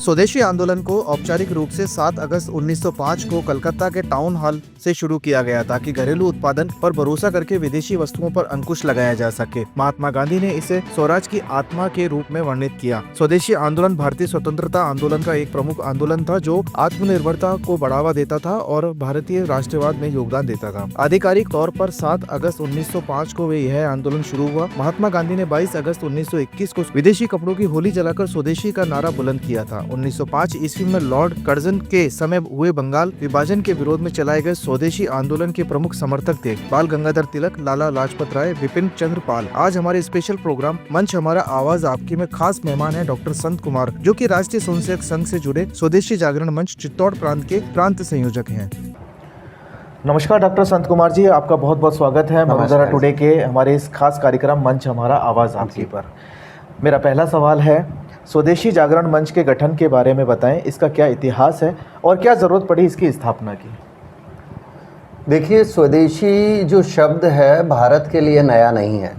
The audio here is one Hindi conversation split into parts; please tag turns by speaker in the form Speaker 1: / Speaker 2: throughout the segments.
Speaker 1: स्वदेशी आंदोलन को औपचारिक रूप से 7 अगस्त 1905 को कलकत्ता के टाउन हॉल से शुरू किया गया ताकि घरेलू उत्पादन पर भरोसा करके विदेशी वस्तुओं पर अंकुश लगाया जा सके। महात्मा गांधी ने इसे स्वराज की आत्मा के रूप में वर्णित किया। स्वदेशी आंदोलन भारतीय स्वतंत्रता आंदोलन का एक प्रमुख आंदोलन था जो आत्मनिर्भरता को बढ़ावा देता था और भारतीय राष्ट्रवाद में योगदान देता था। आधिकारिक तौर पर 7 अगस्त 1905 को यह आंदोलन शुरू हुआ। महात्मा गांधी ने 22 अगस्त 1921 को विदेशी कपड़ों की होली जलाकर स्वदेशी का नारा बुलंद किया था। 1905 ईस्वी में लॉर्ड कर्जन के समय हुए बंगाल विभाजन के विरोध में चलाए गए स्वदेशी आंदोलन के प्रमुख समर्थक थे बाल गंगाधर तिलक, लाला लाजपत राय, विपिन चंद्र पाल। आज हमारे स्पेशल प्रोग्राम मंच हमारा आवाज आपकी में खास मेहमान है डॉक्टर संत कुमार, जो कि राष्ट्रीय स्वयंसेवक संघ से जुड़े स्वदेशी जागरण मंच चित्तौड़ प्रांत के प्रांत संयोजक हैं। नमस्कार डॉक्टर संत कुमार जी, आपका बहुत बहुत स्वागत है वडोदरा टुडे के हमारे इस खास कार्यक्रम मंच हमारा आवाज आपकी पर। मेरा पहला सवाल है, स्वदेशी जागरण मंच के गठन के बारे में बताएं। इसका क्या इतिहास है और क्या ज़रूरत पड़ी इसकी स्थापना की?
Speaker 2: देखिए, स्वदेशी जो शब्द है भारत के लिए नया नहीं है।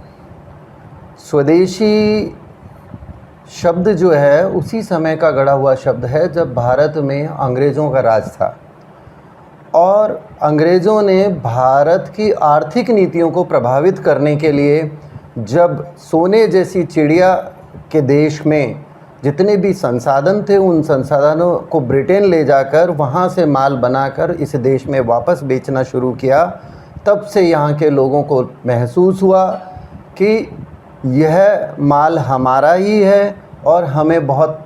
Speaker 2: स्वदेशी शब्द जो है उसी समय का गढ़ा हुआ शब्द है जब भारत में अंग्रेज़ों का राज था और अंग्रेज़ों ने भारत की आर्थिक नीतियों को प्रभावित करने के लिए जब सोने जैसी चिड़िया के देश में जितने भी संसाधन थे उन संसाधनों को ब्रिटेन ले जाकर वहाँ से माल बनाकर इस देश में वापस बेचना शुरू किया, तब से यहाँ के लोगों को महसूस हुआ कि यह माल हमारा ही है और हमें बहुत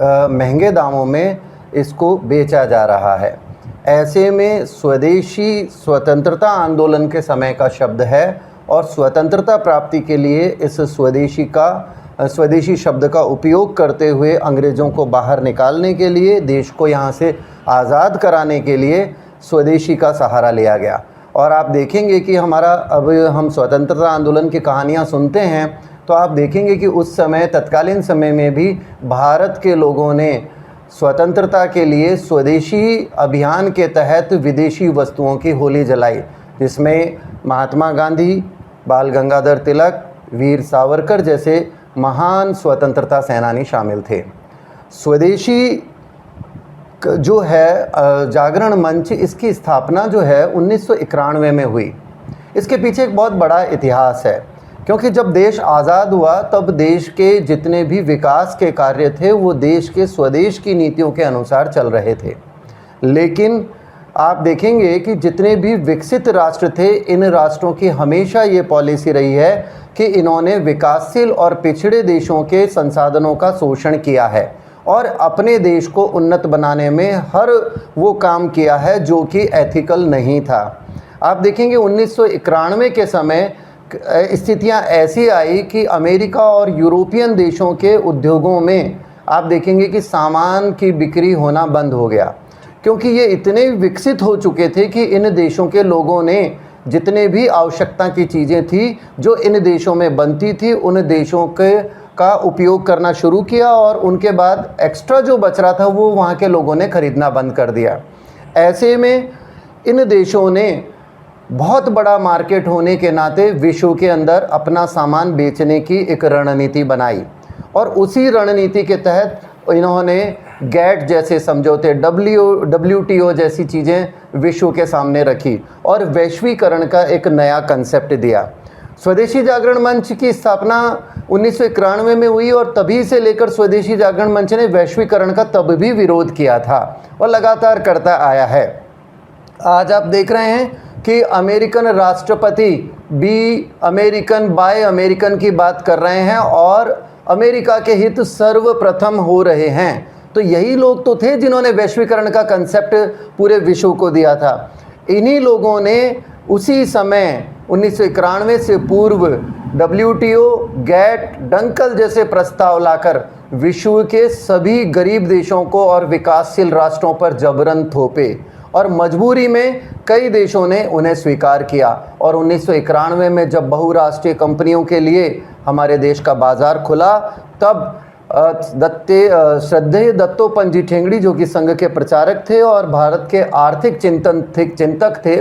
Speaker 2: महंगे दामों में इसको बेचा जा रहा है। ऐसे में स्वदेशी स्वतंत्रता आंदोलन के समय का शब्द है और स्वतंत्रता प्राप्ति के लिए इस स्वदेशी शब्द का उपयोग करते हुए अंग्रेज़ों को बाहर निकालने के लिए, देश को यहाँ से आज़ाद कराने के लिए स्वदेशी का सहारा लिया गया। और आप देखेंगे कि अब हम स्वतंत्रता आंदोलन की कहानियाँ सुनते हैं तो आप देखेंगे कि उस समय तत्कालीन समय में भी भारत के लोगों ने स्वतंत्रता के लिए स्वदेशी अभियान के तहत विदेशी वस्तुओं की होली जलाई, जिसमें महात्मा गांधी, बाल गंगाधर तिलक, वीर सावरकर जैसे महान स्वतंत्रता सेनानी शामिल थे। स्वदेशी जो है जागरण मंच, इसकी स्थापना जो है 1991 में हुई। इसके पीछे एक बहुत बड़ा इतिहास है, क्योंकि जब देश आज़ाद हुआ तब देश के जितने भी विकास के कार्य थे वो देश के स्वदेश की नीतियों के अनुसार चल रहे थे। लेकिन आप देखेंगे कि जितने भी विकसित राष्ट्र थे, इन राष्ट्रों की हमेशा ये पॉलिसी रही है कि इन्होंने विकासशील और पिछड़े देशों के संसाधनों का शोषण किया है और अपने देश को उन्नत बनाने में हर वो काम किया है जो कि एथिकल नहीं था। आप देखेंगे 1991 के समय स्थितियां ऐसी आई कि अमेरिका और यूरोपियन देशों के उद्योगों में आप देखेंगे कि सामान की बिक्री होना बंद हो गया, क्योंकि ये इतने विकसित हो चुके थे कि इन देशों के लोगों ने जितने भी आवश्यकता की चीज़ें थी जो इन देशों में बनती थी उन देशों का उपयोग करना शुरू किया और उनके बाद एक्स्ट्रा जो बच रहा था वो वहाँ के लोगों ने ख़रीदना बंद कर दिया। ऐसे में इन देशों ने बहुत बड़ा मार्केट होने के नाते विश्व के अंदर अपना सामान बेचने की एक रणनीति बनाई और उसी रणनीति के तहत इन्होंने गैट जैसे समझौते, WTO जैसी चीज़ें विश्व के सामने रखी और वैश्वीकरण का एक नया कंसेप्ट दिया। स्वदेशी जागरण मंच की स्थापना 1991 में हुई और तभी से लेकर स्वदेशी जागरण मंच ने वैश्वीकरण का तब भी विरोध किया था और लगातार करता आया है। आज आप देख रहे हैं कि अमेरिकन राष्ट्रपति बी अमेरिकन बाय अमेरिकन की बात कर रहे हैं और अमेरिका के हित सर्वप्रथम हो रहे हैं। तो यही लोग तो थे जिन्होंने वैश्वीकरण का कंसेप्ट पूरे विश्व को दिया था। इन्हीं लोगों ने उसी समय 1991 से पूर्व WTO, गैट, डंकल जैसे प्रस्ताव लाकर विश्व के सभी गरीब देशों को और विकासशील राष्ट्रों पर जबरन थोपे और मजबूरी में कई देशों ने उन्हें स्वीकार किया। और 1991 में जब बहुराष्ट्रीय कंपनियों के लिए हमारे देश का बाज़ार खुला तब श्रद्धेय दत्तोपंत जी ठेंगड़ी, जो कि संघ के प्रचारक थे और भारत के आर्थिक चिंतक थे,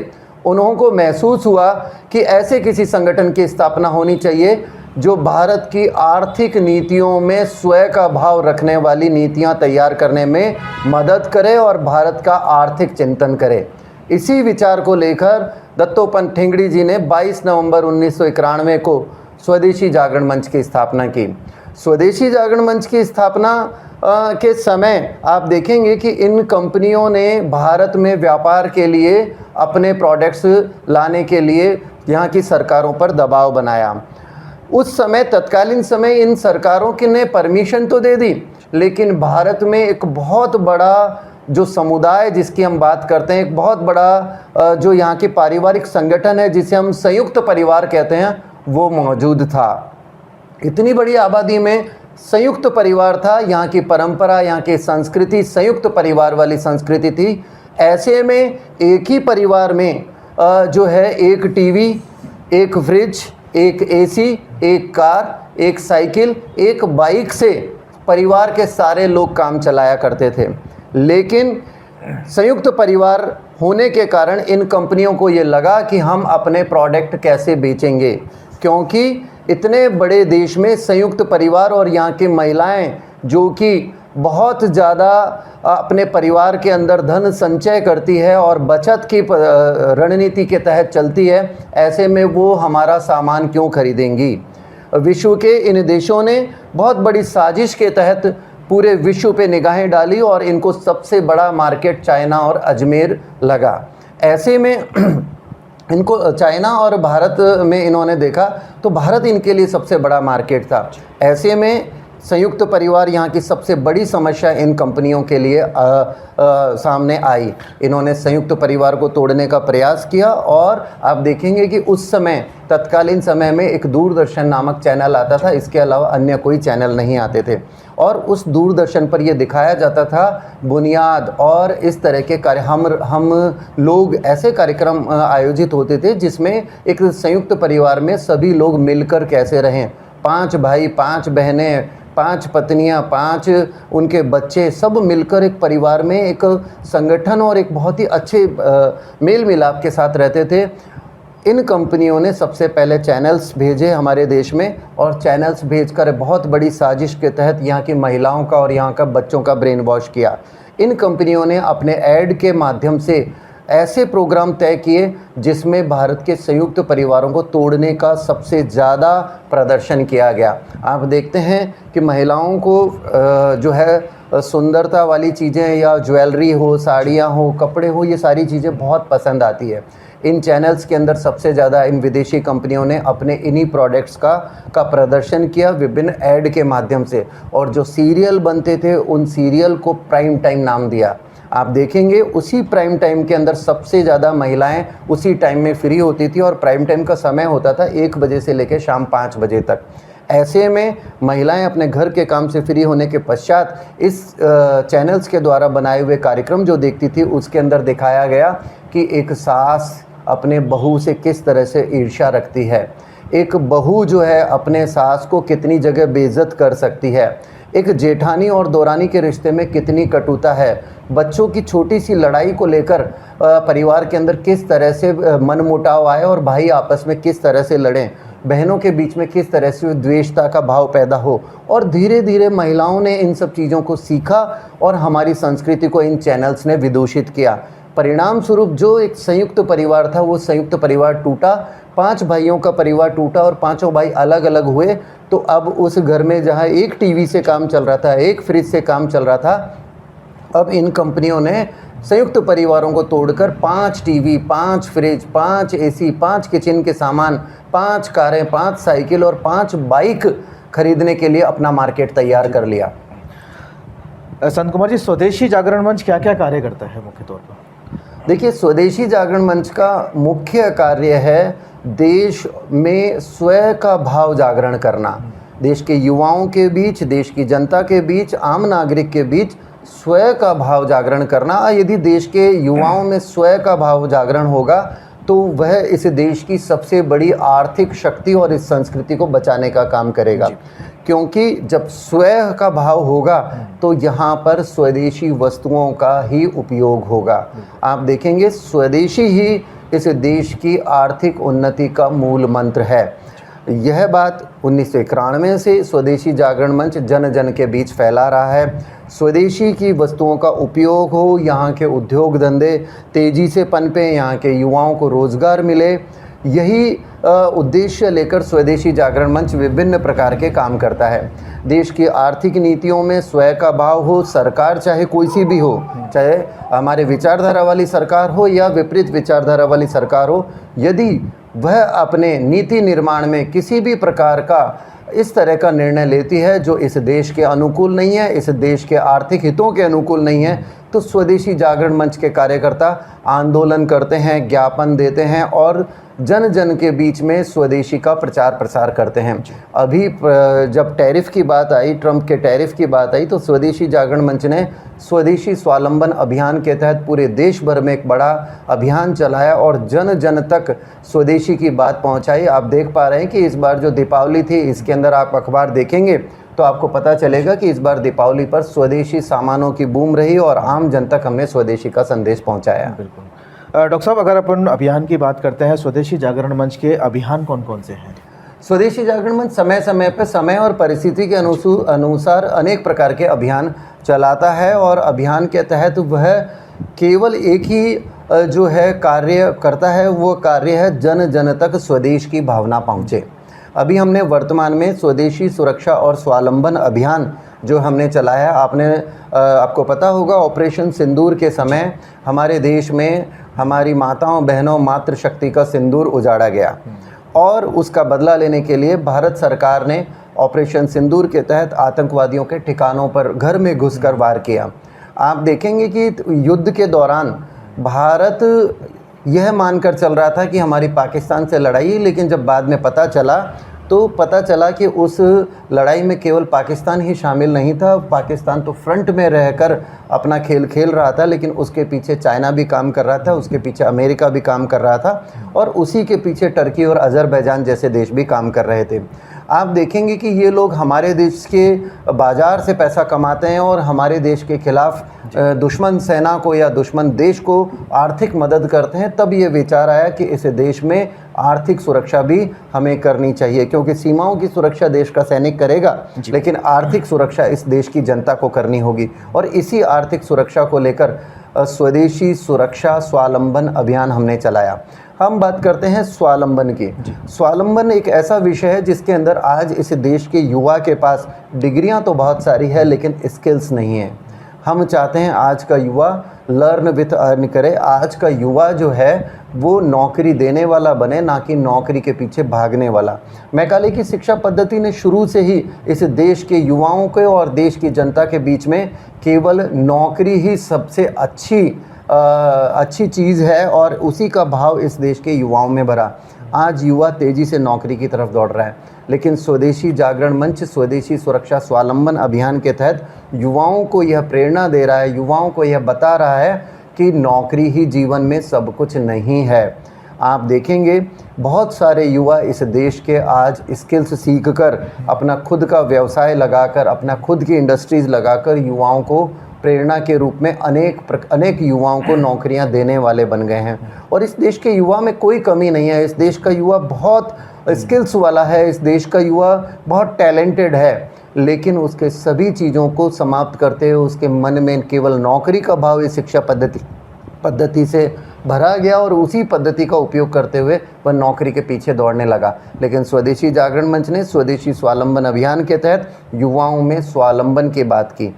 Speaker 2: उन्हों को महसूस हुआ कि ऐसे किसी संगठन की स्थापना होनी चाहिए जो भारत की आर्थिक नीतियों में स्वयं का भाव रखने वाली नीतियां तैयार करने में मदद करे और भारत का आर्थिक चिंतन करे। इसी विचार को लेकर दत्तोपंत ठेंगड़ी जी ने 22 नवंबर 1991 को स्वदेशी जागरण मंच की स्थापना की। स्वदेशी जागरण मंच की स्थापना के समय आप देखेंगे कि इन कंपनियों ने भारत में व्यापार के लिए अपने प्रोडक्ट्स लाने के लिए यहाँ की सरकारों पर दबाव बनाया। उस समय तत्कालीन समय इन सरकारों की ने परमिशन तो दे दी, लेकिन भारत में एक बहुत बड़ा जो समुदाय जिसकी हम बात करते हैं, एक बहुत बड़ा जो यहाँ की पारिवारिक संगठन है जिसे हम संयुक्त परिवार कहते हैं, वो मौजूद था। इतनी बड़ी आबादी में संयुक्त परिवार था। यहाँ की परंपरा, यहाँ की संस्कृति संयुक्त परिवार वाली संस्कृति थी। ऐसे में एक ही परिवार में जो है एक टीवी, एक फ्रिज, एक एसी, एक कार, एक साइकिल, एक बाइक से परिवार के सारे लोग काम चलाया करते थे। लेकिन संयुक्त परिवार होने के कारण इन कंपनियों को ये लगा कि हम अपने प्रोडक्ट कैसे बेचेंगे, क्योंकि इतने बड़े देश में संयुक्त परिवार और यहाँ की महिलाएं जो कि बहुत ज़्यादा अपने परिवार के अंदर धन संचय करती है और बचत की रणनीति के तहत चलती है, ऐसे में वो हमारा सामान क्यों खरीदेंगी। विश्व के इन देशों ने बहुत बड़ी साजिश के तहत पूरे विश्व पे निगाहें डाली और इनको सबसे बड़ा मार्केट चाइना और अजमेर लगा। ऐसे में इनको चाइना और भारत में इन्होंने देखा तो भारत इनके लिए सबसे बड़ा मार्केट था। ऐसे में संयुक्त परिवार यहाँ की सबसे बड़ी समस्या इन कंपनियों के लिए सामने आई। इन्होंने संयुक्त परिवार को तोड़ने का प्रयास किया और आप देखेंगे कि उस समय तत्कालीन समय में एक दूरदर्शन नामक चैनल आता था, इसके अलावा अन्य कोई चैनल नहीं आते थे और उस दूरदर्शन पर यह दिखाया जाता था बुनियाद और इस तरह के कार्य हम लोग ऐसे कार्यक्रम आयोजित होते थे जिसमें एक संयुक्त परिवार में सभी लोग मिलकर कैसे रहें, 5 भाई 5 बहनें 5 पत्नियां 5 उनके बच्चे सब मिलकर एक परिवार में एक संगठन और एक बहुत ही अच्छे मेल मिलाप के साथ रहते थे। इन कंपनियों ने सबसे पहले चैनल्स भेजे हमारे देश में और चैनल्स भेजकर बहुत बड़ी साजिश के तहत यहाँ की महिलाओं का और यहाँ का बच्चों का ब्रेन वॉश किया। इन कंपनियों ने अपने ऐड के माध्यम से ऐसे प्रोग्राम तय किए जिसमें भारत के संयुक्त परिवारों को तोड़ने का सबसे ज़्यादा प्रदर्शन किया गया। आप देखते हैं कि महिलाओं को जो है सुंदरता वाली चीज़ें या ज्वेलरी हो, साड़ियाँ हो, कपड़े हो, ये सारी चीज़ें बहुत पसंद आती है। इन चैनल्स के अंदर सबसे ज़्यादा इन विदेशी कंपनियों ने अपने इन्हीं प्रोडक्ट्स का प्रदर्शन किया विभिन्न ऐड के माध्यम से, और जो सीरियल बनते थे उन सीरियल को प्राइम टाइम नाम दिया। आप देखेंगे उसी प्राइम टाइम के अंदर सबसे ज़्यादा महिलाएं उसी टाइम में फ्री होती थी और प्राइम टाइम का समय होता था 1 बजे से लेकर शाम 5 बजे तक। ऐसे में महिलाएं अपने घर के काम से फ्री होने के पश्चात इस चैनल्स के द्वारा बनाए हुए कार्यक्रम जो देखती थी उसके अंदर दिखाया गया कि एक सास अपने बहू से किस तरह से ईर्ष्या रखती है, एक बहू जो है अपने सास को कितनी जगह बेइज्जत कर सकती है, एक जेठानी और दौरानी के रिश्ते में कितनी कटुता है, बच्चों की छोटी सी लड़ाई को लेकर परिवार के अंदर किस तरह से मनमुटाव आए और भाई आपस में किस तरह से लड़ें, बहनों के बीच में किस तरह से द्वेषता का भाव पैदा हो। और धीरे धीरे महिलाओं ने इन सब चीज़ों को सीखा और हमारी संस्कृति को इन चैनल्स ने विदूषित किया। परिणाम स्वरूप जो एक संयुक्त परिवार था वो संयुक्त परिवार टूटा, 5 भाइयों का परिवार टूटा और 5 भाई अलग अलग हुए। तो अब उस घर में जहाँ एक टीवी से काम चल रहा था, एक फ्रिज से काम चल रहा था, अब इन कंपनियों ने संयुक्त परिवारों को तोड़कर 5 टीवी, 5 फ्रिज, 5 एसी, 5 किचन के सामान, 5 कारें, 5 साइकिल और 5 बाइक खरीदने के लिए अपना मार्केट तैयार कर लिया।
Speaker 1: संत कुमार जी, स्वदेशी जागरण मंच क्या क्या कार्य करता है मुख्य तौर पर?
Speaker 2: देखिए, स्वदेशी जागरण मंच का मुख्य कार्य है देश में स्वयं का भाव जागरण करना, देश के युवाओं के बीच, देश की जनता के बीच, आम नागरिक के बीच स्वयं का भाव जागरण करना। यदि देश के युवाओं में स्वयं का भाव जागरण होगा तो वह इस देश की सबसे बड़ी आर्थिक शक्ति और इस संस्कृति को बचाने का काम करेगा, क्योंकि जब स्वयं का भाव होगा तो यहाँ पर स्वदेशी वस्तुओं का ही उपयोग होगा। आप देखेंगे स्वदेशी ही इस देश की आर्थिक उन्नति का मूल मंत्र है। यह बात 1991 से स्वदेशी जागरण मंच जन जन के बीच फैला रहा है। स्वदेशी की वस्तुओं का उपयोग हो, यहाँ के उद्योग धंधे तेज़ी से पनपे, यहाँ के युवाओं को रोज़गार मिले, यही उद्देश्य लेकर स्वदेशी जागरण मंच विभिन्न प्रकार के काम करता है। देश की आर्थिक नीतियों में स्वयं का भाव हो, सरकार चाहे कोई सी भी हो, चाहे हमारे विचारधारा वाली सरकार हो या विपरीत विचारधारा वाली सरकार हो, यदि वह अपने नीति निर्माण में किसी भी प्रकार का इस तरह का निर्णय लेती है जो इस देश के अनुकूल नहीं है, इस देश के आर्थिक हितों के अनुकूल नहीं है, तो स्वदेशी जागरण मंच के कार्यकर्ता आंदोलन करते हैं, ज्ञापन देते हैं और जन जन के बीच में स्वदेशी का प्रचार प्रसार करते हैं। अभी जब टैरिफ की बात आई, ट्रंप के टैरिफ की बात आई, तो स्वदेशी जागरण मंच ने स्वदेशी स्वावलंबन अभियान के तहत पूरे देश भर में एक बड़ा अभियान चलाया और जन जन तक स्वदेशी की बात पहुंचाई। आप देख पा रहे हैं कि इस बार जो दीपावली थी, इसके अंदर आप अखबार देखेंगे तो आपको पता चलेगा कि इस बार दीपावली पर स्वदेशी सामानों की बूम रही और आम जन तक हमने स्वदेशी का संदेश पहुंचाया।
Speaker 1: बिल्कुल। डॉक्टर साहब, अगर अपन अभियान की बात करते हैं, स्वदेशी जागरण मंच के अभियान कौन कौन से हैं?
Speaker 2: स्वदेशी जागरण मंच समय समय पर समय और परिस्थिति के अनुसार अनेक प्रकार के अभियान चलाता है और अभियान के तहत वह केवल एक ही जो है कार्य करता है, वो कार्य है जन जन तक स्वदेश की भावना पहुँचे। अभी हमने वर्तमान में स्वदेशी सुरक्षा और स्वावलंबन अभियान जो हमने चलाया, आपको पता होगा ऑपरेशन सिंदूर के समय हमारे देश में हमारी माताओं बहनों मातृशक्ति का सिंदूर उजाड़ा गया और उसका बदला लेने के लिए भारत सरकार ने ऑपरेशन सिंदूर के तहत आतंकवादियों के ठिकानों पर घर में घुसकर वार किया। आप देखेंगे कि युद्ध के दौरान भारत यह मानकर चल रहा था कि हमारी पाकिस्तान से लड़ाई है, लेकिन जब बाद में पता चला कि उस लड़ाई में केवल पाकिस्तान ही शामिल नहीं था। पाकिस्तान तो फ्रंट में रहकर अपना खेल खेल रहा था, लेकिन उसके पीछे चाइना भी काम कर रहा था, उसके पीछे अमेरिका भी काम कर रहा था और उसी के पीछे टर्की और अज़रबैजान जैसे देश भी काम कर रहे थे। आप देखेंगे कि ये लोग हमारे देश के बाज़ार से पैसा कमाते हैं और हमारे देश के खिलाफ दुश्मन सेना को या दुश्मन देश को आर्थिक मदद करते हैं। तब ये विचार आया कि इस देश में आर्थिक सुरक्षा भी हमें करनी चाहिए, क्योंकि सीमाओं की सुरक्षा देश का सैनिक करेगा, लेकिन आर्थिक सुरक्षा इस देश की जनता को करनी होगी। और इसी आर्थिक सुरक्षा को लेकर स्वदेशी सुरक्षा स्वावलंबन अभियान हमने चलाया। हम बात करते हैं स्वावलंबन की। स्वावलंबन एक ऐसा विषय है जिसके अंदर आज इस देश के युवा के पास डिग्रियां तो बहुत सारी है, लेकिन स्किल्स नहीं है। हम चाहते हैं आज का युवा लर्न विथ अर्न करे, आज का युवा जो है वो नौकरी देने वाला बने, ना कि नौकरी के पीछे भागने वाला। मैकाले की शिक्षा पद्धति ने शुरू से ही इस देश के युवाओं के और देश की जनता के बीच में केवल नौकरी ही सबसे अच्छी चीज़ है और उसी का भाव इस देश के युवाओं में भरा। आज युवा तेज़ी से नौकरी की तरफ दौड़ रहा है, लेकिन स्वदेशी जागरण मंच स्वदेशी सुरक्षा स्वावलंबन अभियान के तहत युवाओं को यह प्रेरणा दे रहा है, युवाओं को यह बता रहा है कि नौकरी ही जीवन में सब कुछ नहीं है। आप देखेंगे बहुत सारे युवा इस देश के आज स्किल्स सीखकर अपना खुद का व्यवसाय लगाकर, अपना खुद की इंडस्ट्रीज़ लगाकर युवाओं को प्रेरणा के रूप में अनेक युवाओं को नौकरियां देने वाले बन गए हैं। और इस देश के युवा में कोई कमी नहीं है। इस देश का युवा बहुत स्किल्स वाला है, इस देश का युवा बहुत टैलेंटेड है, लेकिन उसके सभी चीज़ों को समाप्त करते हुए उसके मन में केवल नौकरी का भाव इस शिक्षा पद्धति से भरा गया और उसी पद्धति का उपयोग करते हुए वह नौकरी के पीछे दौड़ने लगा। लेकिन स्वदेशी जागरण मंच ने स्वदेशी स्वावलंबन अभियान के तहत युवाओं में स्वावलंबन की बात की।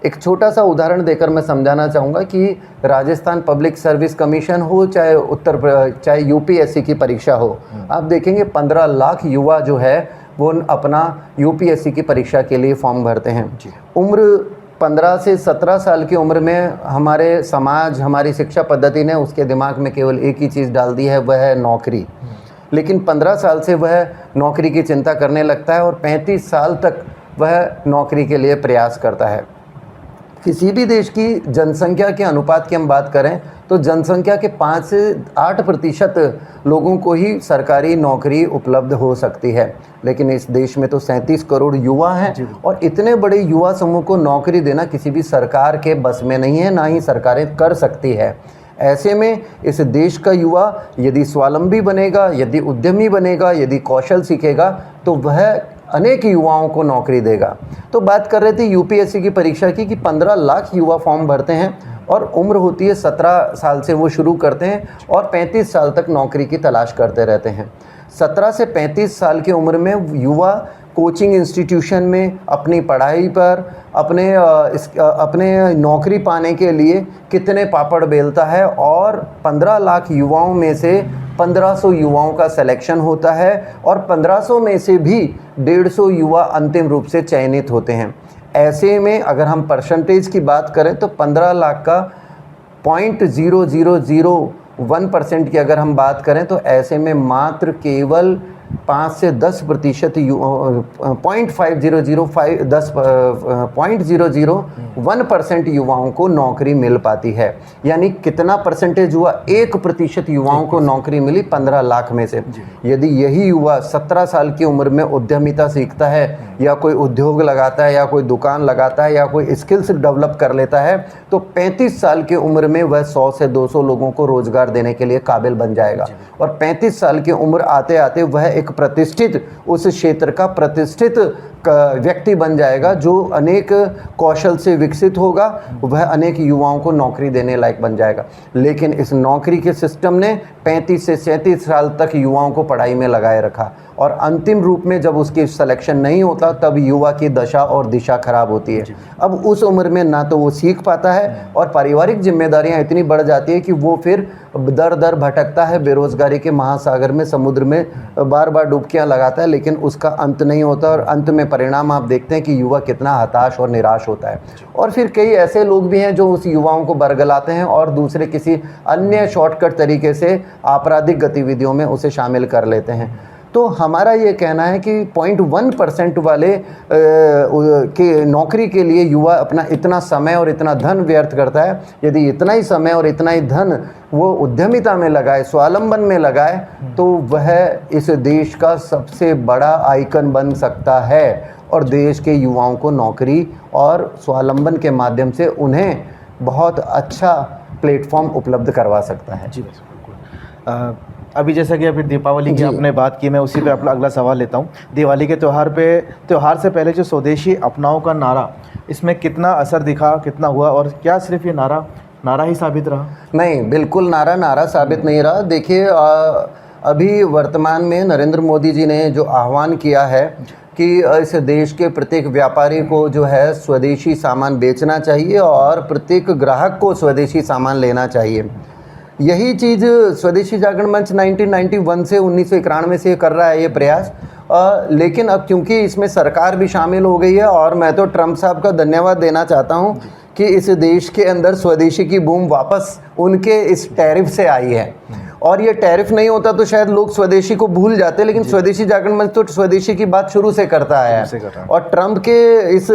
Speaker 2: एक छोटा सा उदाहरण देकर मैं समझाना चाहूँगा कि राजस्थान पब्लिक सर्विस कमीशन हो चाहे यूपीएससी की परीक्षा हो, आप देखेंगे 15 लाख युवा जो है वो अपना यूपीएससी की परीक्षा के लिए फॉर्म भरते हैं। उम्र 15 से 17 साल की उम्र में हमारे समाज, हमारी शिक्षा पद्धति ने उसके दिमाग में केवल एक ही चीज़ डाल दी है, वह है नौकरी। लेकिन 15 साल से वह नौकरी की चिंता करने लगता है और 35 साल तक वह नौकरी के लिए प्रयास करता है। किसी भी देश की जनसंख्या के अनुपात की हम बात करें तो जनसंख्या के 5 से 8% लोगों को ही सरकारी नौकरी उपलब्ध हो सकती है, लेकिन इस देश में तो 37 करोड़ युवा हैं और इतने बड़े युवा समूह को नौकरी देना किसी भी सरकार के बस में नहीं है, ना ही सरकारें कर सकती है। ऐसे में इस देश का युवा यदि स्वावलंबी बनेगा, यदि उद्यमी बनेगा, यदि कौशल सीखेगा तो वह अनेक युवाओं को नौकरी देगा। तो बात कर रहे थे यूपीएससी की परीक्षा की कि 15 लाख युवा फॉर्म भरते हैं और उम्र होती है 17 साल से वो शुरू करते हैं और 35 साल तक नौकरी की तलाश करते रहते हैं। 17 से 35 साल की उम्र में युवा कोचिंग इंस्टीट्यूशन में अपनी पढ़ाई पर अपने नौकरी पाने के लिए कितने पापड़ बेलता है और 15 लाख युवाओं में से 1500 युवाओं का सिलेक्शन होता है और 1500 में से भी 150 युवा अंतिम रूप से चयनित होते हैं। ऐसे में अगर हम परसेंटेज की बात करें तो 15 लाख का 0.0001% की अगर हम बात करें तो ऐसे में मात्र केवल 5 से 10% 0.0001% युवाओं को नौकरी मिल पाती है। यानी कितना परसेंटेज हुआ? 1% युवाओं को नौकरी मिली 15 लाख में से। यदि यही युवा 17 साल की उम्र में उद्यमिता सीखता है या कोई उद्योग लगाता है या कोई दुकान लगाता है या कोई स्किल्स डेवलप कर लेता है तो 35 साल की उम्र में वह 100 से 200 लोगों को रोजगार देने के लिए काबिल बन जाएगा और 35 साल की उम्र आते आते वह एक प्रतिष्ठित, उस क्षेत्र का प्रतिष्ठित व्यक्ति बन जाएगा जो अनेक कौशल से विकसित होगा, वह अनेक युवाओं को नौकरी देने लायक बन जाएगा। लेकिन इस नौकरी के सिस्टम ने 35 से 37 साल तक युवाओं को पढ़ाई में लगाए रखा और अंतिम रूप में जब उसकी सिलेक्शन नहीं होता तब युवा की दशा और दिशा खराब होती है। अब उस उम्र में ना तो वो सीख पाता है और पारिवारिक जिम्मेदारियां इतनी बढ़ जाती है कि वो फिर दर दर भटकता है, बेरोजगारी के महासागर में, समुद्र में बार बार डुबकियां लगाता है, लेकिन उसका अंत नहीं होता और अंत में परिणाम आप देखते हैं कि युवा कितना हताश और निराश होता है। और फिर कई ऐसे लोग भी हैं जो उस युवाओं को बरगलाते हैं और दूसरे किसी अन्य शॉर्टकट तरीके से आपराधिक गतिविधियों में उसे शामिल कर लेते हैं। तो हमारा ये कहना है कि 0.1% वाले के नौकरी के लिए युवा अपना इतना समय और इतना धन व्यर्थ करता है। यदि इतना ही समय और इतना ही धन वो उद्यमिता में लगाए, स्वावलंबन में लगाए, तो वह इस देश का सबसे बड़ा आइकन बन सकता है और देश के युवाओं को नौकरी और स्वावलंबन के माध्यम से उन्हें बहुत अच्छा प्लेटफॉर्म उपलब्ध करवा सकता है।
Speaker 1: जी बिल्कुल। अभी जैसा कि अभी दीपावली की आपने बात की, मैं उसी पे अपना अगला सवाल लेता हूँ। दिवाली के त्यौहार से पहले जो स्वदेशी अपनाओ का नारा, इसमें कितना असर दिखा, कितना हुआ और क्या सिर्फ ये नारा ही साबित रहा?
Speaker 2: नहीं, बिल्कुल नारा साबित नहीं रहा। देखिए, अभी वर्तमान में नरेंद्र मोदी जी ने जो आह्वान किया है कि इस देश के प्रत्येक व्यापारी को जो है स्वदेशी सामान बेचना चाहिए और प्रत्येक ग्राहक को स्वदेशी सामान लेना चाहिए। यही चीज़ स्वदेशी जागरण मंच 1991 से 1991 से कर रहा है ये प्रयास। लेकिन अब क्योंकि इसमें सरकार भी शामिल हो गई है और मैं तो ट्रम्प साहब का धन्यवाद देना चाहता हूँ कि इस देश के अंदर स्वदेशी की बूम वापस उनके इस टैरिफ से आई है। और ये टैरिफ नहीं होता तो शायद लोग स्वदेशी को भूल जाते, लेकिन स्वदेशी जागरण मंच तो स्वदेशी की बात शुरू से करता है। और ट्रम्प के इस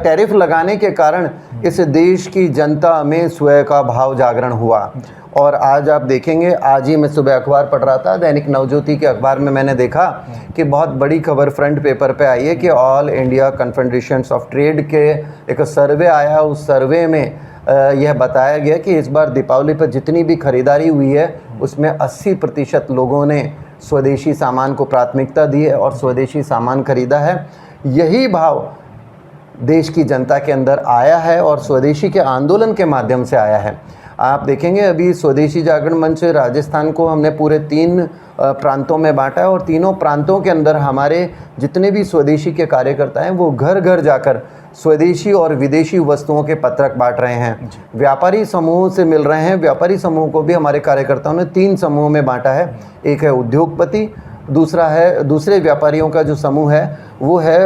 Speaker 2: टैरिफ लगाने के कारण इस देश की जनता में स्वयं का भाव जागरण हुआ। और आज आप देखेंगे, आज ही मैं सुबह अखबार पढ़ रहा था, दैनिक नवज्योति के अखबार में मैंने देखा कि बहुत बड़ी खबर फ्रंट पेपर पे आई है कि all India confederation of trade के एक सर्वे आया। उस सर्वे में यह बताया गया कि इस बार दीपावली पर जितनी भी खरीदारी हुई है उसमें 80% लोगों ने स्वदेशी सामान को प्राथमिकता दी है और स्वदेशी सामान खरीदा है। यही भाव देश की जनता के अंदर आया है और स्वदेशी के आंदोलन के माध्यम से आया है। आप देखेंगे, अभी स्वदेशी जागरण मंच राजस्थान को हमने पूरे 3 प्रांतों में बांटा है और तीनों प्रांतों के अंदर हमारे जितने भी स्वदेशी के कार्यकर्ता हैं वो घर घर जाकर स्वदेशी और विदेशी वस्तुओं के पत्रक बांट रहे हैं, व्यापारी समूह से मिल रहे हैं। व्यापारी समूह को भी हमारे कार्यकर्ताओं ने 3 समूहों में बांटा है। एक है उद्योगपति, दूसरा है, दूसरे व्यापारियों का जो समूह है वो है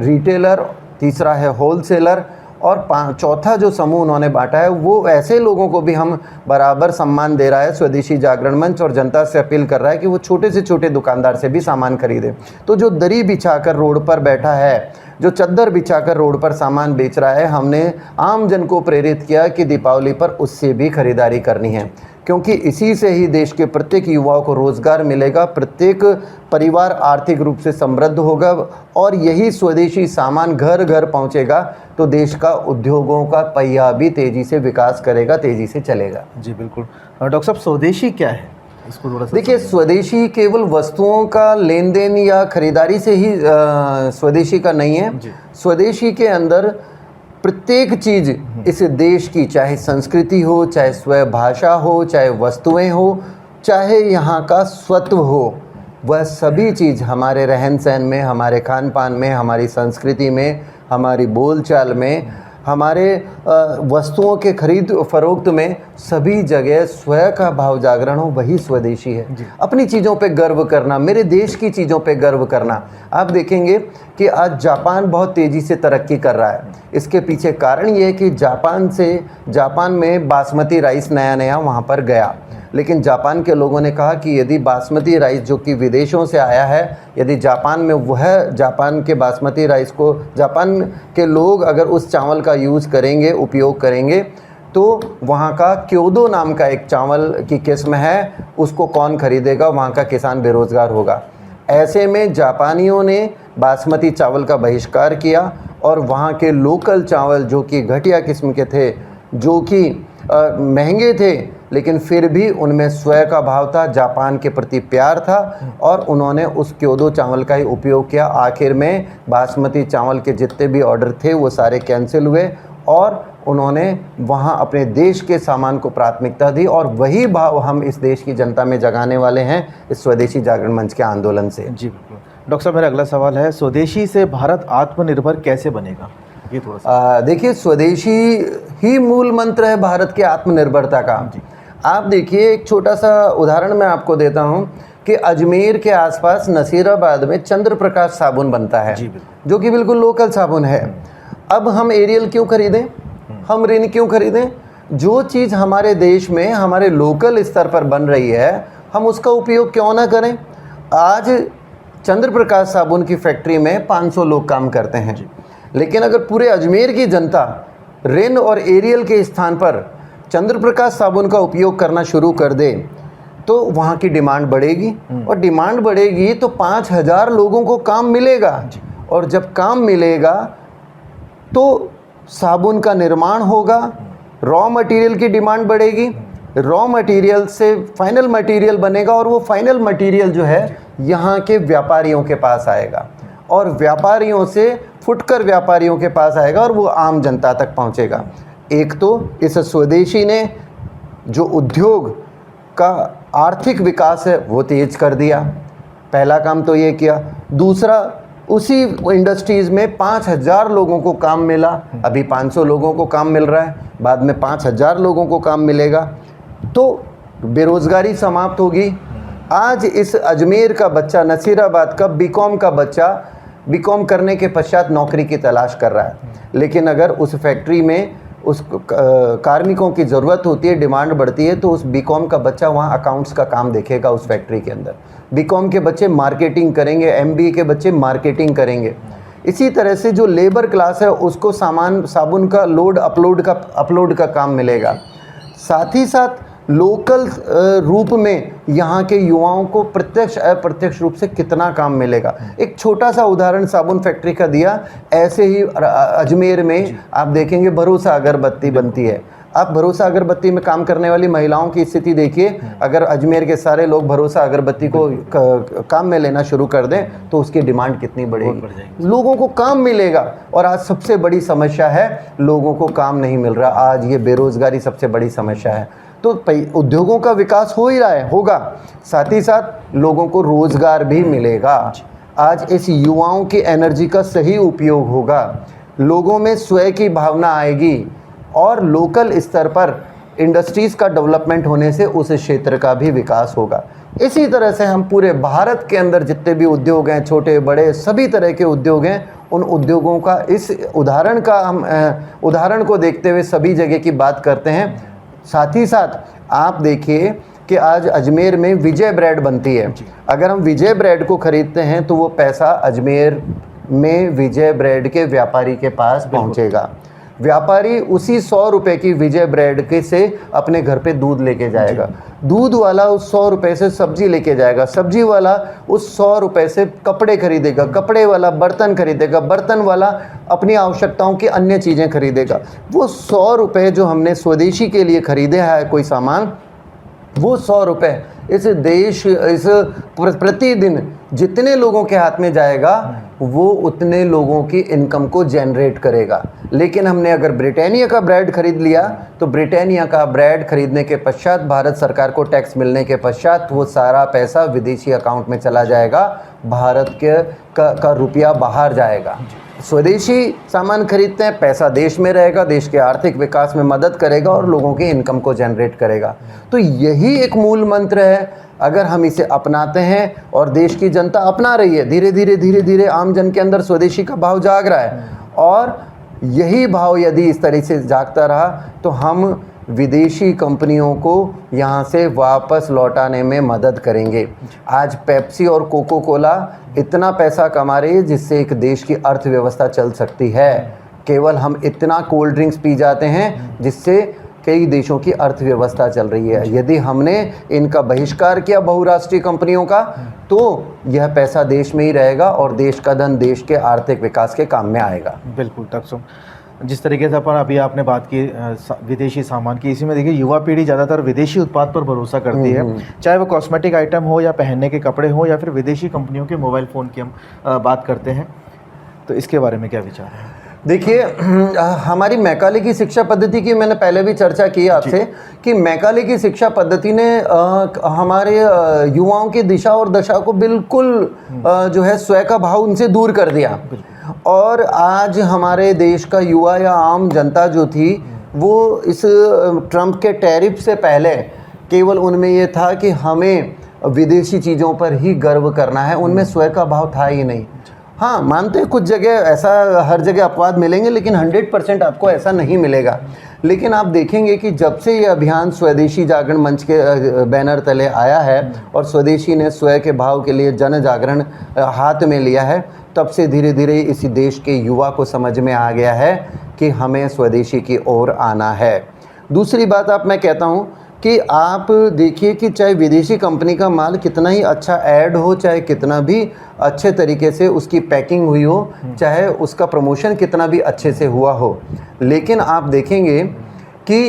Speaker 2: रिटेलर, तीसरा है होलसेलर और चौथा जो समूह उन्होंने बांटा है वो ऐसे लोगों को भी हम बराबर सम्मान दे रहा है स्वदेशी जागरण मंच और जनता से अपील कर रहा है कि वो छोटे से छोटे दुकानदार से भी सामान खरीदे। तो जो दरी बिछाकर रोड पर बैठा है, जो चद्दर बिछाकर रोड पर सामान बेच रहा है, हमने आम जन को प्रेरित किया कि दीपावली पर उससे भी खरीदारी करनी है, क्योंकि इसी से ही देश के प्रत्येक युवाओं को रोज़गार मिलेगा, प्रत्येक परिवार आर्थिक रूप से समृद्ध होगा और यही स्वदेशी सामान घर घर पहुंचेगा तो देश का उद्योगों का पहिया भी तेज़ी से विकास करेगा, तेज़ी से चलेगा।
Speaker 1: जी बिल्कुल। डॉक्टर साहब, स्वदेशी क्या है, इसको थोड़ा सा
Speaker 2: देखिए, स्वदेशी केवल वस्तुओं का लेन देन या खरीदारी से ही स्वदेशी का नहीं है। स्वदेशी के अंदर प्रत्येक चीज़ इस देश की, चाहे संस्कृति हो, चाहे स्व भाषा हो, चाहे वस्तुएं हो, चाहे यहाँ का स्वत्व हो, वह सभी चीज़ हमारे रहन सहन में, हमारे खान पान में, हमारी संस्कृति में, हमारी बोलचाल में, हमारे वस्तुओं के खरीद फरोख्त में, सभी जगह स्वयं का भाव जागरण हो, वही स्वदेशी है। अपनी चीज़ों पे गर्व करना, मेरे देश की चीज़ों पे गर्व करना। आप देखेंगे कि आज जापान बहुत तेज़ी से तरक्की कर रहा है। इसके पीछे कारण ये है कि जापान में बासमती राइस नया नया वहाँ पर गया, लेकिन जापान के लोगों ने कहा कि यदि बासमती राइस जो कि विदेशों से आया है, यदि जापान में जापान के बासमती राइस को जापान के लोग अगर उस चावल का यूज़ करेंगे, उपयोग करेंगे, तो वहाँ का क्योदो नाम का एक चावल की किस्म है, उसको कौन खरीदेगा? वहाँ का किसान बेरोज़गार होगा। ऐसे में जापानियों ने बासमती चावल का बहिष्कार किया और वहाँ के लोकल चावल जो कि घटिया किस्म के थे, जो कि महंगे थे, लेकिन फिर भी उनमें स्वयं का भाव था, जापान के प्रति प्यार था और उन्होंने उस क्योदो चावल का ही उपयोग किया। आखिर में बासमती चावल के जितने भी ऑर्डर थे वो सारे कैंसिल हुए और उन्होंने वहाँ अपने देश के सामान को प्राथमिकता दी और वही भाव हम इस देश की जनता में जगाने वाले हैं इस स्वदेशी जागरण मंच के आंदोलन से।
Speaker 1: जी बिल्कुल। डॉक्टर साहब, मेरा अगला सवाल है, स्वदेशी से भारत आत्मनिर्भर कैसे बनेगा? ये थोड़ा सा
Speaker 2: देखिए, स्वदेशी ही मूल मंत्र है भारत के आत्मनिर्भरता का। आप देखिए, एक छोटा सा उदाहरण मैं आपको देता हूँ कि अजमेर के आसपास नसीराबाद में चंद्र प्रकाश साबुन बनता है, जो कि बिल्कुल लोकल साबुन है। अब हम एरियल क्यों खरीदें, हम रिन क्यों खरीदें? जो चीज़ हमारे देश में हमारे लोकल स्तर पर बन रही है, हम उसका उपयोग क्यों ना करें? आज चंद्र प्रकाश साबुन की फैक्ट्री में 500 लोग काम करते हैं, लेकिन अगर पूरे अजमेर की जनता रिन और एरियल के स्थान पर चंद्र प्रकाश साबुन का उपयोग करना शुरू कर दे तो वहाँ की डिमांड बढ़ेगी और डिमांड बढ़ेगी तो 5000 लोगों को काम मिलेगा और जब काम मिलेगा तो साबुन का निर्माण होगा, रॉ मटेरियल की डिमांड बढ़ेगी, रॉ मटेरियल से फाइनल मटेरियल बनेगा और वो फाइनल मटेरियल जो है यहाँ के व्यापारियों के पास आएगा और व्यापारियों से फुटकर व्यापारियों के पास आएगा और वो आम जनता तक पहुँचेगा। एक तो इस स्वदेशी ने जो उद्योग का आर्थिक विकास है वो तेज कर दिया, पहला काम तो ये किया। दूसरा, उसी इंडस्ट्रीज़ में 5000 लोगों को काम मिला, अभी 500 लोगों को काम मिल रहा है, बाद में 5000 लोगों को काम मिलेगा, तो बेरोज़गारी समाप्त होगी। आज इस अजमेर का बच्चा, नसीराबाद का बीकॉम का बच्चा बीकॉम करने के पश्चात नौकरी की तलाश कर रहा है, लेकिन अगर उस फैक्ट्री में उस कार्मिकों की ज़रूरत होती है, डिमांड बढ़ती है, तो उस बीकॉम का बच्चा वहाँ अकाउंट्स का काम देखेगा उस फैक्ट्री के अंदर। बीकॉम के बच्चे मार्केटिंग करेंगे, एमबीए के बच्चे मार्केटिंग करेंगे। इसी तरह से जो लेबर क्लास है उसको साबुन का अपलोड का काम मिलेगा। साथ ही साथ लोकल रूप में यहाँ के युवाओं को प्रत्यक्ष अप्रत्यक्ष रूप से कितना काम मिलेगा। एक छोटा सा उदाहरण साबुन फैक्ट्री का दिया, ऐसे ही अजमेर में आप देखेंगे भरोसा अगरबत्ती बनती है। आप भरोसा अगरबत्ती में काम करने वाली महिलाओं की स्थिति देखिए, अगर अजमेर के सारे लोग भरोसा अगरबत्ती को काम में लेना शुरू कर दें तो उसकी डिमांड कितनी बढ़ेगी, लोगों को काम मिलेगा। और आज सबसे बड़ी समस्या है लोगों को काम नहीं मिल रहा, आज ये बेरोज़गारी सबसे बड़ी समस्या है। तो उद्योगों का विकास हो ही रहा है, होगा, साथ ही साथ लोगों को रोज़गार भी मिलेगा। आज इस युवाओं की एनर्जी का सही उपयोग होगा, लोगों में स्वयं की भावना आएगी और लोकल स्तर पर इंडस्ट्रीज़ का डेवलपमेंट होने से उस क्षेत्र का भी विकास होगा। इसी तरह से हम पूरे भारत के अंदर जितने भी उद्योग हैं, छोटे बड़े सभी तरह के उद्योग हैं, उन उद्योगों का इस उदाहरण को देखते हुए सभी जगह की बात करते हैं। साथ ही साथ आप देखिए कि आज अजमेर में विजय ब्रेड बनती है। अगर हम विजय ब्रेड को खरीदते हैं तो वो पैसा अजमेर में विजय ब्रेड के व्यापारी के पास पहुंचेगा। व्यापारी उसी 100 रुपये की विजय ब्रेड के से अपने घर पे दूध लेके जाएगा, दूध वाला उस 100 रुपये से सब्जी लेके जाएगा, सब्जी वाला उस 100 रुपये से कपड़े खरीदेगा, कपड़े वाला बर्तन खरीदेगा, बर्तन वाला अपनी आवश्यकताओं की अन्य चीज़ें खरीदेगा। वो 100 रुपये जो हमने स्वदेशी के लिए खरीदे है कोई सामान, वो 100 रुपये इस देश इस प्रतिदिन जितने लोगों के हाथ में जाएगा वो उतने लोगों की इनकम को जनरेट करेगा। लेकिन हमने अगर ब्रिटानिया का ब्रेड खरीद लिया तो ब्रिटानिया का ब्रेड खरीदने के पश्चात भारत सरकार को टैक्स मिलने के पश्चात वो सारा पैसा विदेशी अकाउंट में चला जाएगा, भारत का रुपया बाहर जाएगा। स्वदेशी सामान खरीदते हैं, पैसा देश में रहेगा, देश के आर्थिक विकास में मदद करेगा और लोगों की इनकम को जनरेट करेगा। तो यही एक मूल मंत्र है। अगर हम इसे अपनाते हैं और देश की जनता अपना रही है, धीरे धीरे आम जन के अंदर स्वदेशी का भाव जाग रहा है, और यही भाव यदि इस तरह से जागता रहा तो हम विदेशी कंपनियों को यहाँ से वापस लौटाने में मदद करेंगे। आज पेप्सी और कोको कोला इतना पैसा कमा रही है जिससे एक देश की अर्थव्यवस्था चल सकती है। केवल हम इतना कोल्ड ड्रिंक्स पी जाते हैं जिससे कई देशों की अर्थव्यवस्था चल रही है। यदि हमने इनका बहिष्कार किया बहुराष्ट्रीय कंपनियों का तो यह पैसा देश में ही रहेगा और देश का धन देश के आर्थिक विकास के काम में आएगा।
Speaker 1: बिल्कुल टकसुम, जिस तरीके से अपन अभी आपने बात की विदेशी सामान की, इसी में देखिए युवा पीढ़ी ज़्यादातर विदेशी उत्पाद पर भरोसा करती है, चाहे वो कॉस्मेटिक आइटम हो या पहनने के कपड़े हो या फिर विदेशी कंपनियों के मोबाइल फ़ोन की हम बात करते हैं, तो इसके बारे में क्या विचार है?
Speaker 2: देखिए, हमारी मैकाले की शिक्षा पद्धति की मैंने पहले भी चर्चा की आपसे कि मैकाले की शिक्षा पद्धति ने हमारे युवाओं की दिशा और दशा को बिल्कुल जो है स्वयं का भाव उनसे दूर कर दिया। और आज हमारे देश का युवा या आम जनता जो थी वो इस ट्रंप के टैरिफ से पहले केवल उनमें ये था कि हमें विदेशी चीज़ों पर ही गर्व करना है, उनमें स्वयं का भाव था ही नहीं। हाँ, मानते हैं कुछ जगह ऐसा, हर जगह अपवाद मिलेंगे, लेकिन 100% आपको ऐसा नहीं मिलेगा। लेकिन आप देखेंगे कि जब से ये अभियान स्वदेशी जागरण मंच के बैनर तले आया है और स्वदेशी ने स्वयं के भाव के लिए जन जागरण हाथ में लिया है, तब से धीरे धीरे इसी देश के युवा को समझ में आ गया है कि हमें स्वदेशी की ओर आना है। दूसरी बात मैं कहता हूँ कि आप देखिए कि चाहे विदेशी कंपनी का माल कितना ही अच्छा ऐड हो, चाहे कितना भी अच्छे तरीके से उसकी पैकिंग हुई हो, चाहे उसका प्रमोशन कितना भी अच्छे से हुआ हो, लेकिन आप देखेंगे कि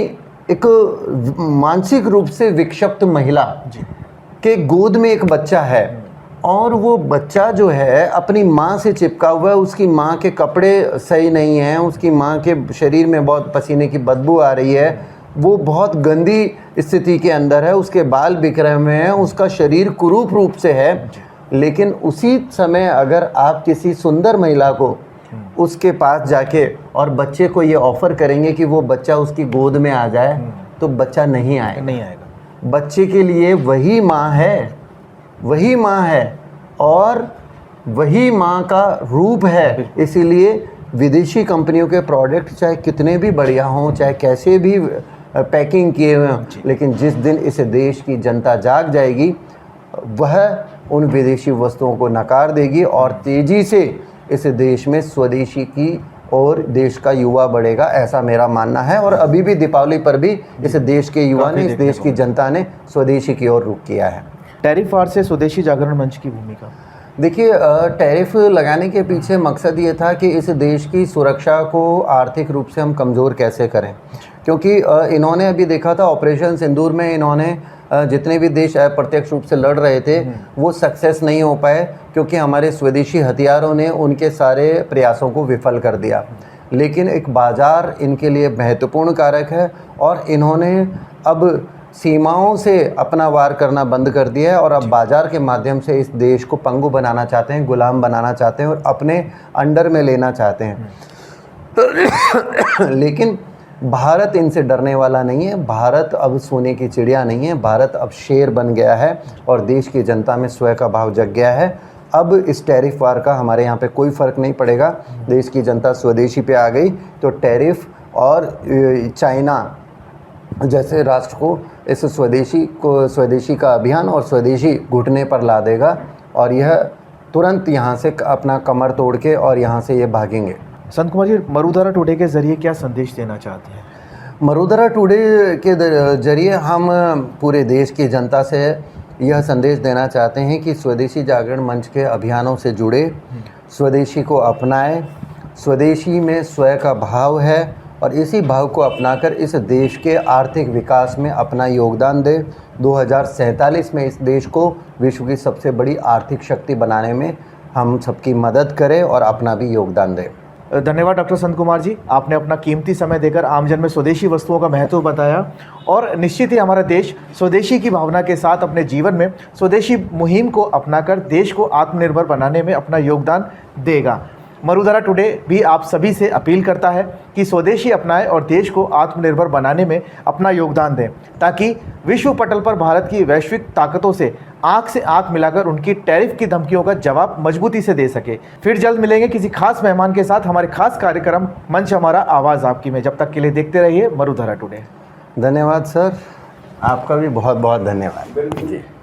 Speaker 2: एक मानसिक रूप से विक्षिप्त महिला के गोद में एक बच्चा है और वो बच्चा जो है अपनी माँ से चिपका हुआ है, उसकी माँ के कपड़े सही नहीं हैं, उसकी माँ के शरीर में बहुत पसीने की बदबू आ रही है, वो बहुत गंदी स्थिति के अंदर है, उसके बाल बिखरे हुए हैं, उसका शरीर कुरूप रूप से है। लेकिन उसी समय अगर आप किसी सुंदर महिला को उसके पास जाके और बच्चे को ये ऑफ़र करेंगे कि वो बच्चा उसकी गोद में आ जाए, तो बच्चा नहीं आएगा। बच्चे के लिए वही माँ है और वही माँ का रूप है। इसीलिए विदेशी कंपनियों के प्रोडक्ट चाहे कितने भी बढ़िया हों, चाहे कैसे भी पैकिंग किए हुए हों, लेकिन जिस दिन इस देश की जनता जाग जाएगी वह उन विदेशी वस्तुओं को नकार देगी और तेज़ी से इस देश में स्वदेशी की और देश का युवा बढ़ेगा, ऐसा मेरा मानना है। और अभी भी दीपावली पर भी इस देश के युवा ने, इस देश की जनता ने स्वदेशी की ओर रुख किया है।
Speaker 1: टैरिफ वार से स्वदेशी जागरण मंच की भूमिका,
Speaker 2: देखिए, टैरिफ लगाने के पीछे मकसद ये था कि इस देश की सुरक्षा को आर्थिक रूप से हम कमज़ोर कैसे करें, क्योंकि इन्होंने अभी देखा था ऑपरेशन सिंदूर में इन्होंने जितने भी देश अप्रत्यक्ष रूप से लड़ रहे थे वो सक्सेस नहीं हो पाए क्योंकि हमारे स्वदेशी हथियारों ने उनके सारे प्रयासों को विफल कर दिया। लेकिन एक बाज़ार इनके लिए महत्वपूर्ण कारक है और इन्होंने अब सीमाओं से अपना वार करना बंद कर दिया है और अब बाज़ार के माध्यम से इस देश को पंगु बनाना चाहते हैं, गुलाम बनाना चाहते हैं और अपने अंडर में लेना चाहते हैं। लेकिन भारत इनसे डरने वाला नहीं है। भारत अब सोने की चिड़िया नहीं है, भारत अब शेर बन गया है और देश की जनता में स्वयं का भाव जग गया है। अब इस टैरिफ वार का हमारे यहाँ पे कोई फ़र्क नहीं पड़ेगा। देश की जनता स्वदेशी पे आ गई तो टैरिफ और चाइना जैसे राष्ट्र को इस स्वदेशी का अभियान और स्वदेशी घुटने पर ला देगा और यह तुरंत यहाँ से अपना कमर तोड़ के और यहाँ से ये भागेंगे।
Speaker 1: संत कुमार जी, मरुधरा टुडे के जरिए क्या संदेश देना चाहते हैं?
Speaker 2: मरुधरा टुडे के जरिए हम पूरे देश की जनता से यह संदेश देना चाहते हैं कि स्वदेशी जागरण मंच के अभियानों से जुड़े, स्वदेशी को अपनाएं। स्वदेशी में स्वयं का भाव है और इसी भाव को अपनाकर इस देश के आर्थिक विकास में अपना योगदान दें। 2047 में इस देश को विश्व की सबसे बड़ी आर्थिक शक्ति बनाने में हम सबकी मदद करें और अपना भी योगदान दें।
Speaker 1: धन्यवाद डॉक्टर संत कुमार जी, आपने अपना कीमती समय देकर आमजन में स्वदेशी वस्तुओं का महत्व बताया और निश्चित ही हमारा देश स्वदेशी की भावना के साथ अपने जीवन में स्वदेशी मुहिम को अपनाकर देश को आत्मनिर्भर बनाने में अपना योगदान देगा। मरुधरा टुडे भी आप सभी से अपील करता है कि स्वदेशी अपनाएं और देश को आत्मनिर्भर बनाने में अपना योगदान दें, ताकि विश्व पटल पर भारत की वैश्विक ताकतों से आंख से आंख मिलाकर उनकी टैरिफ की धमकियों का जवाब मजबूती से दे सके। फिर जल्द मिलेंगे किसी खास मेहमान के साथ हमारे खास कार्यक्रम मंच हमारा आवाज़ आपकी में। जब तक के लिए देखते रहिए मरुधरा टुडे।
Speaker 2: धन्यवाद सर, आपका भी बहुत बहुत धन्यवाद।